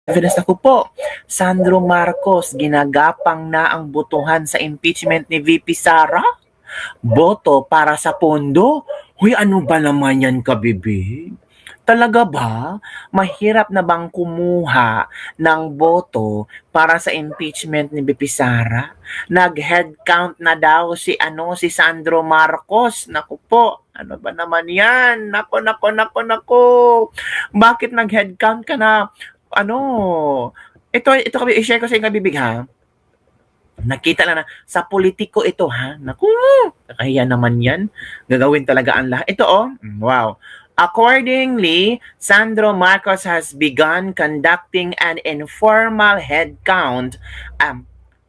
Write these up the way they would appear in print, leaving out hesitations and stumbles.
evidence ako po, Sandro Marcos, ginagapang na ang botohan sa impeachment ni VP Sara? Boto para sa pondo? Huy, ano ba naman yan, kabibig? Talaga ba? Mahirap na bang kumuha ng boto para sa impeachment ni VP Sara? Nag-head count na daw si Sandro Marcos. Naku po, ano ba naman yan? Nako. Bakit nag-head count ka na? Ito kami, i-share ko sa inyo, bibig ha. Nakita lang na, sa politiko ito ha. Naku, kaya naman yan. Gagawin talaga ang lahat. Ito wow. Accordingly, Sandro Marcos has begun conducting an informal head count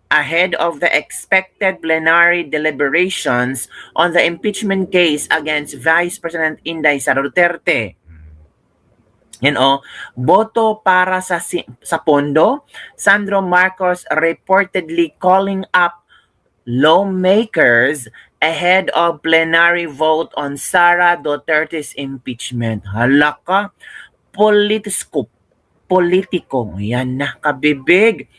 ahead of the expected plenary deliberations on the impeachment case against Vice President Inday Sara Duterte. Boto para sa pondo. Sandro Marcos reportedly calling up lawmakers ahead of plenary vote on Sara Duterte's impeachment. Hala ka, politiko. Yan na, kabibig.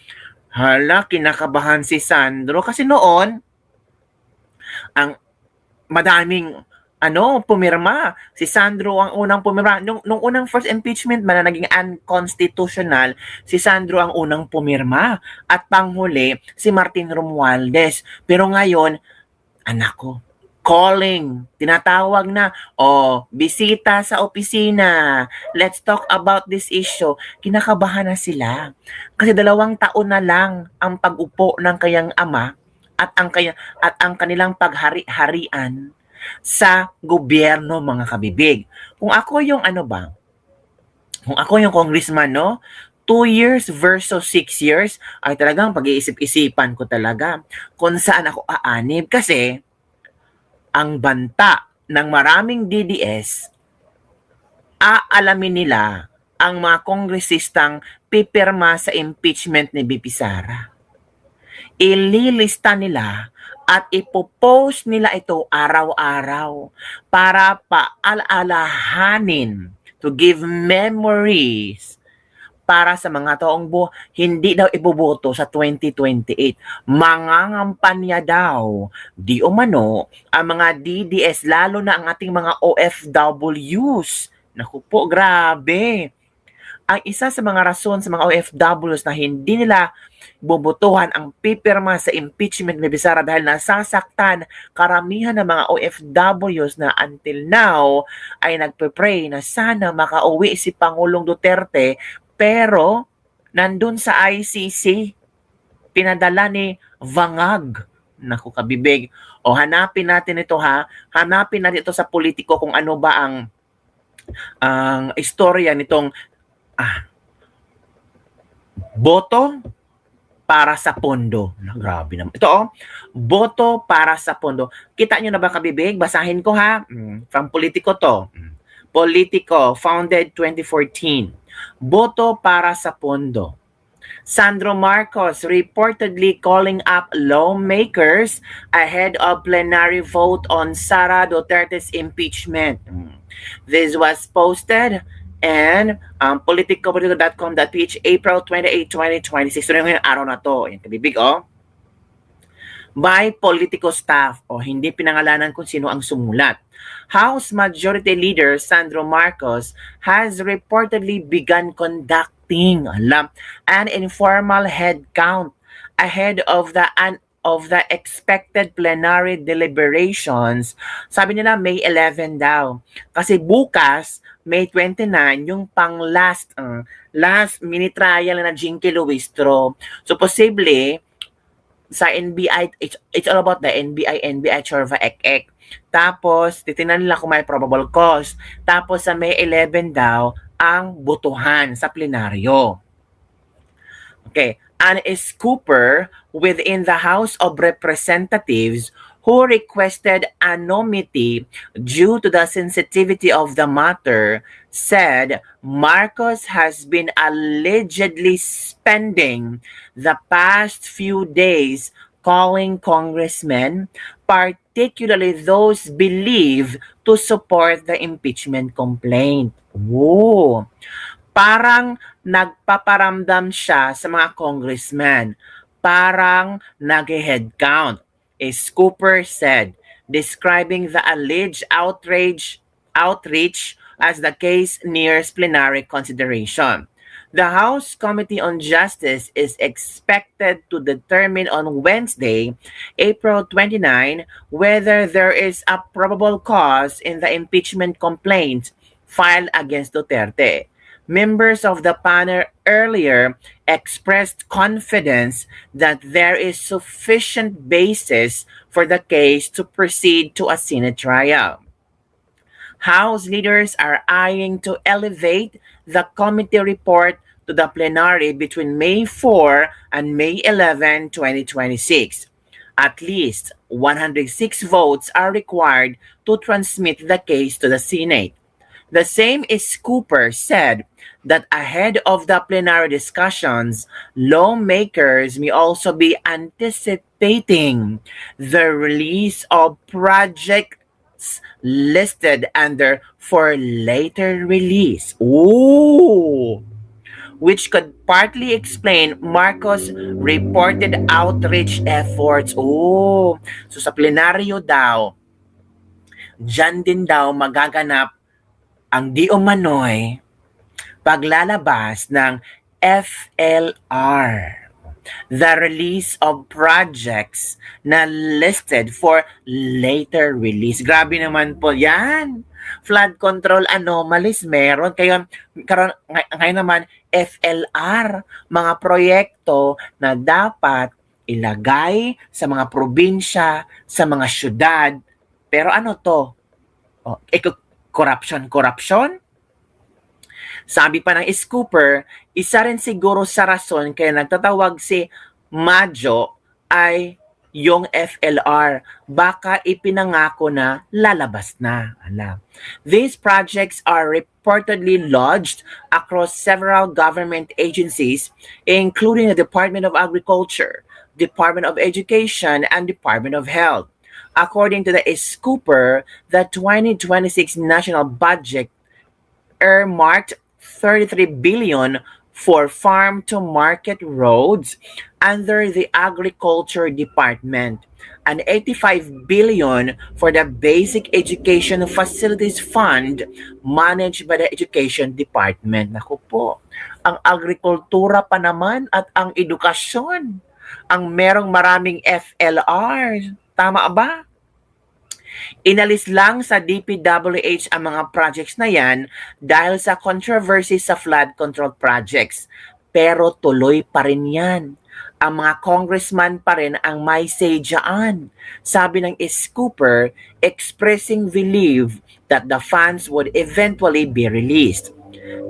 Hala, kinakabahan si Sandro kasi noon ang madaming pumirma. Si Sandro ang unang pumirma. Nung unang first impeachment man na naging unconstitutional, si Sandro ang unang pumirma. At panghuli, si Martin Romualdez. Pero ngayon, calling, tinatawag na, bisita sa opisina, let's talk about this issue. Kinakabahan na sila. Kasi 2 taon na lang ang pag-upo ng kayang ama at ang kanilang paghari-harian sa gobyerno, mga kabibig. Kung ako yung congressman, 2 years versus 6 years, ay talagang pag-iisip-isipan ko talaga kung saan ako aanib. Kasi, ang banta ng maraming DDS, aalamin nila ang mga kongresistang pipirma sa impeachment ni VP Sara. Ililista nila at ipopost nila ito araw-araw para paalalahanin, to give memories para sa mga taong hindi daw iboboto sa 2028. Mangangampanya daw, di umano, ang mga DDS, lalo na ang ating mga OFWs. Naku po, grabe. Ang isa sa mga rason sa mga OFWs na hindi nila bobotohan ang pipirma sa impeachment ni Sara dahil nasasaktan karamihan ng mga OFWs na until now ay nagpe-pray na sana makauwi si Pangulong Duterte, pero nandun sa ICC, pinadala ni Vangag. Naku, kabibig. Hanapin natin ito ha. Hanapin natin ito sa politiko kung ano ba ang istorya nitong boto para sa pondo. Grabe naman. Ito boto para sa pondo. Kita nyo na ba, kabibig? Basahin ko ha. From Politico to. Politico, founded 2014. Boto para sa pondo. Sandro Marcos reportedly calling up lawmakers ahead of plenary vote on Sara Duterte's impeachment. This was posted and politico.com.ph April 28, 2026. So yung araw na to, yung kabibig by Politico staff hindi pinangalanan kung sino ang sumulat. House Majority Leader Sandro Marcos has reportedly begun conducting an informal head count ahead of the expected plenary deliberations. Sabi nila May 11 daw. Kasi bukas, May 29, yung pang last mini trial na Jinky Luistro. So posible, sa NBI, it's all about the NBI Chorva Ek. Tapos, titingnan nila kung may probable cause. Tapos, sa May 11 daw, ang botohan sa plenaryo. Okay. And is Cooper within the House of Representatives who requested anonymity due to the sensitivity of the matter, said Marcos has been allegedly spending the past few days calling congressmen, particularly those believed to support the impeachment complaint. Whoa! Parang nagpaparamdam siya sa mga congressman. Parang nag-head count. A Scooper said, describing the alleged outreach as the case nears plenary consideration. The House Committee on Justice is expected to determine on Wednesday, April 29, whether there is a probable cause in the impeachment complaint filed against Duterte. Members of the panel earlier expressed confidence that there is sufficient basis for the case to proceed to a Senate trial. House leaders are eyeing to elevate the committee report to the plenary between May 4 and May 11, 2026. At least 106 votes are required to transmit the case to the Senate. The same is Cooper said that ahead of the plenary discussions, lawmakers may also be anticipating the release of projects listed under for later release. Ooh! Which could partly explain Marcos' reported outreach efforts. Oh, so sa plenaryo daw, dyan din daw magaganap ang di umano'y paglalabas ng FLR, the release of projects na listed for later release. Grabe naman po yan. Flood control anomalies meron. Kaya ngayon naman FLR, mga proyekto na dapat ilagay sa mga probinsya, sa mga syudad. Pero ano to? Corruption? Sabi pa ng Scooper, isa rin siguro sa rason kaya nagtatawag si Majo ay yung FLR. Baka ipinangako na lalabas na. These projects are reportedly lodged across several government agencies, including the Department of Agriculture, Department of Education, and Department of Health. According to the Scooper, the 2026 national budget earmarked 33 billion for farm-to-market roads under the Agriculture Department and 85 billion for the Basic Education Facilities Fund managed by the Education Department. Naku po, ang agrikultura pa naman at ang edukasyon ang merong maraming FLR. Tama ba? Inalis lang sa DPWH ang mga projects na yan dahil sa controversy sa flood control projects. Pero tuloy pa rin yan. Ang mga congressman pa rin ang may say dyan. Sabi ng Scooper, expressing belief that the funds would eventually be released.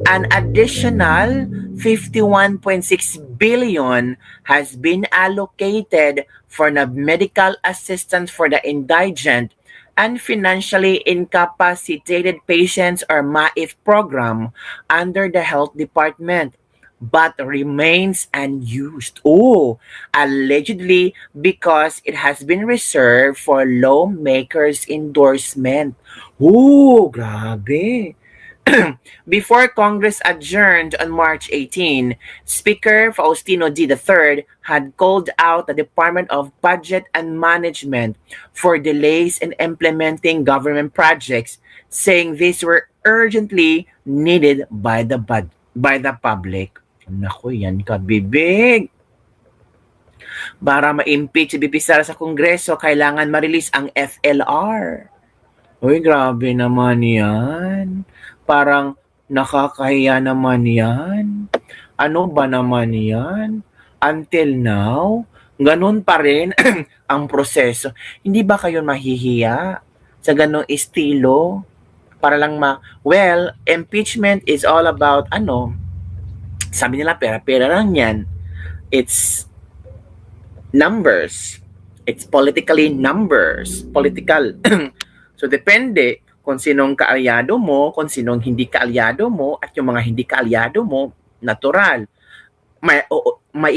An additional 51.6 billion has been allocated for the medical assistance for the indigent and financially incapacitated patients or MAIF program under the Health Department, but remains unused. Oh, allegedly because it has been reserved for lawmakers' endorsement. Oh, grabe. Before Congress adjourned on March 18, Speaker Faustino D. III had called out the Department of Budget and Management for delays in implementing government projects, saying these were urgently needed by the public. Naku, yan ka, bibig. Para ma-impeach si BP Sara sa Kongreso, kailangan ma-release ang FLR. Uy, grabe naman yan. Parang nakakahiya naman yan. Ano ba naman yan? Until now, ganun pa rin ang proseso. Hindi ba kayo mahihiya sa ganung estilo? Para lang well, impeachment is all about sabi nila pera-pera lang yan. It's numbers. It's politically numbers. Political. So, depende kung sinong kaalyado mo, kung sinong hindi kaalyado mo, at yung mga hindi kaalyado mo, natural. May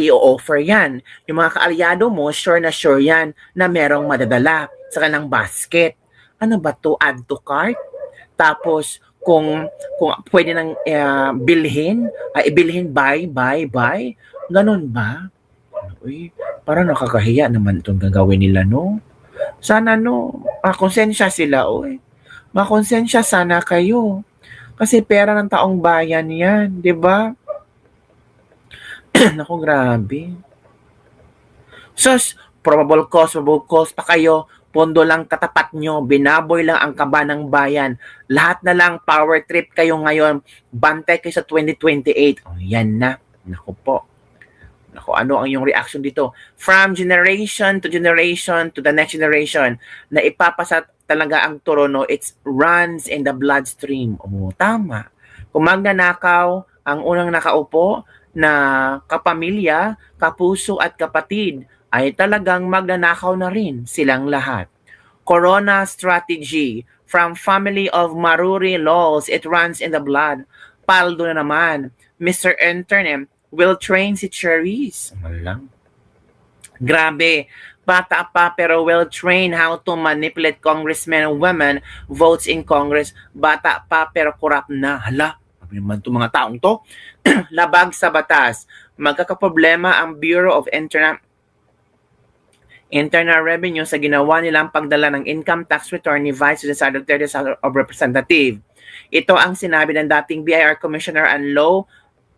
i-offer yan. Yung mga kaalyado mo, sure na sure yan na merong madadala sa kanilang basket. Ano ba to? Add to cart? Tapos, kung pwede nang bilhin, ibilhin buy, ganun ba? Uy, parang nakakahiya naman itong gagawin nila, no? Sana, no, konsensya sila, uy. Makonsensya sana kayo. Kasi pera ng taong bayan yan, di ba? Naku, grabe. Sus, probable cause pa kayo. Pondo lang katapat nyo, binaboy lang ang kaba ng bayan. Lahat na lang, power trip kayo ngayon. Bantay kayo sa 2028. Oh, yan na. Naku po. Naku, ano ang iyong reaction dito? From generation to the next generation, na ipapasa talaga ang torono, it runs in the bloodstream. Oh, tama. Kung magnanakaw, ang unang nakaupo na kapamilya, kapuso at kapatid, ay talagang magnanakaw na rin silang lahat. Corona strategy. From family of Maruri laws, it runs in the blood. Paldo na naman. Mr. Internet will train si Cherise. Malang. Grabe. Bata pa pero well-trained how to manipulate congressmen and women votes in Congress. Bata pa pero corrupt na. Hala, sabi naman itong mga taong to. Labag sa batas. Magkakaproblema ang Bureau of Internal Revenue sa ginawa nilang pagdala ng income tax return ni Vice President House of Representative. Ito ang sinabi ng dating BIR Commissioner and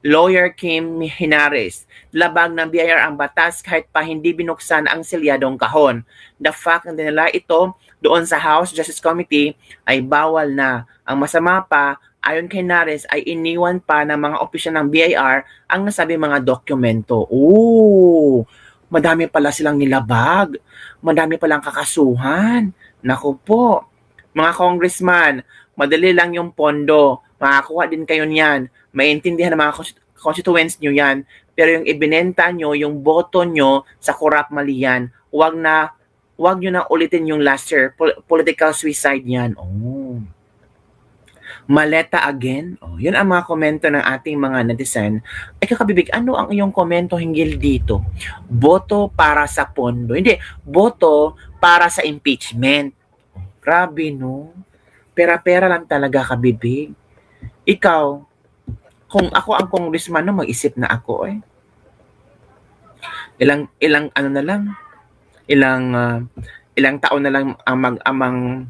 Lawyer Kim Hinares. Labag ng BIR ang batas kahit pa hindi binuksan ang selyadong kahon. The fact na dinala ito doon sa House Justice Committee ay bawal na. Ang masama pa, ayon kay Hinares, ay iniwan pa ng mga opisyal ng BIR ang nasabi mga dokumento. Ooh! Madami pala silang nilabag. Madami palang kakasuhan. Naku po. Mga congressman, madali lang yung pondo. Makakuha din kayo niyan. Maintindihan ng mga constituents nyo yan. Pero yung ibinenta nyo, yung boto nyo sa corrupt mali yan, wag nyo na ulitin yung last year. Political suicide yan. Oh. Maleta again. Oh, yun ang mga komento ng ating mga netizen. Ay kakabibig, ano ang iyong komento hinggil dito? Boto para sa pondo. Hindi, boto para sa impeachment. Oh, grabe, no? Pera-pera lang talaga, kabibig. Ikaw, kung ako ang congressman, no, mag-isip na ako, eh. Ilang ano na lang, ilang taon na lang ang mag-amang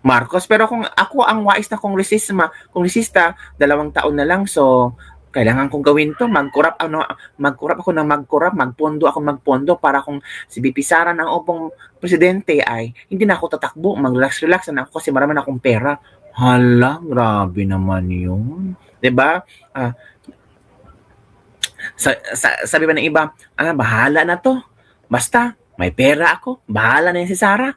Marcos. Pero kung ako ang wais na kongresista, 2 taon na lang. So, kailangan kong gawin to. Mag-corrupt ako ng magpondo para kung si BP Sara ng upong presidente ay hindi na ako tatakbo. Mag-relax na ako kasi marami na akong pera. Hala, grabe naman yun. 'Di ba? Sabi ba ng iba, bahala na to. Basta, may pera ako. Bahala na yan si Sara.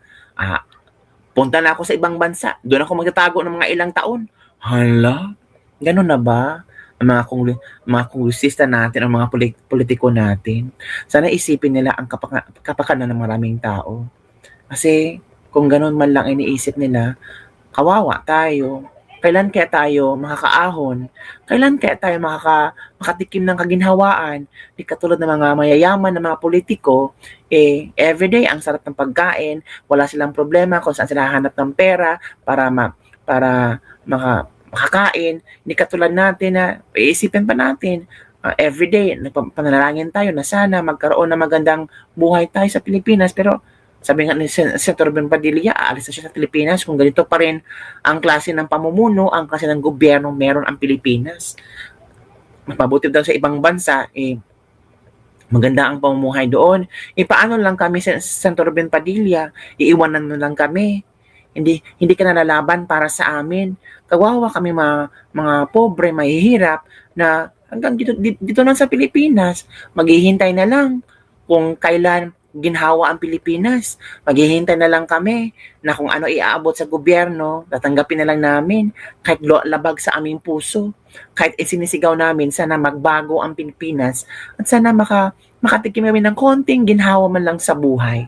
Punta na ako sa ibang bansa. Doon ako magtatago ng mga ilang taon. Hala, ganun na ba? Ang mga kongresista natin, ang mga politiko natin. Sana isipin nila ang kapakanan ng maraming tao. Kasi kung ganun man lang iniisip nila, kawawa tayo. Kailan kaya tayo makakaahon? Kailan kaya tayo makatikim ng kaginhawaan? Di katulad ng mga mayayaman ng mga politiko, everyday ang sarap ng pagkain, wala silang problema kung saan sila hahanap ng pera para makakain. Di katulad natin na iisipin pa natin, everyday, nagpanalangin tayo na sana magkaroon ng magandang buhay tayo sa Pilipinas. Pero sabi nga ni Senator Ben Padilla, aalis na siya sa Pilipinas kung ganito pa rin ang klase ng pamumuno, ang klase ng gobyerno meron ang Pilipinas. Mas mabuti daw sa ibang bansa, maganda ang pamumuhay doon. Paano lang kami, Senator Ben Padilla, iiwanan na lang kami. Hindi ka nalalaban para sa amin. Kawawa kami mga pobre, mahihirap na hanggang dito lang sa Pilipinas. Maghihintay na lang kung kailan ginhawa ang Pilipinas. Maghihintay na lang kami na kung ano iaabot sa gobyerno, tatanggapin na lang namin kahit labag sa aming puso. Kahit isinisigaw namin, sana magbago ang Pilipinas at sana makatikim kami ng konting ginhawa man lang sa buhay.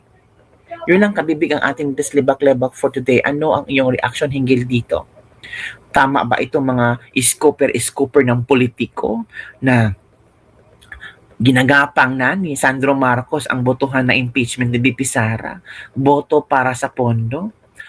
Yun lang kabibig ang ating Deslibak-Lebak for today. Ano ang iyong reaction hinggil dito? Tama ba itong mga scooper ng politiko na ginagapang na ni Sandro Marcos ang botohan na impeachment ni BP Sara? Boto para sa pondo?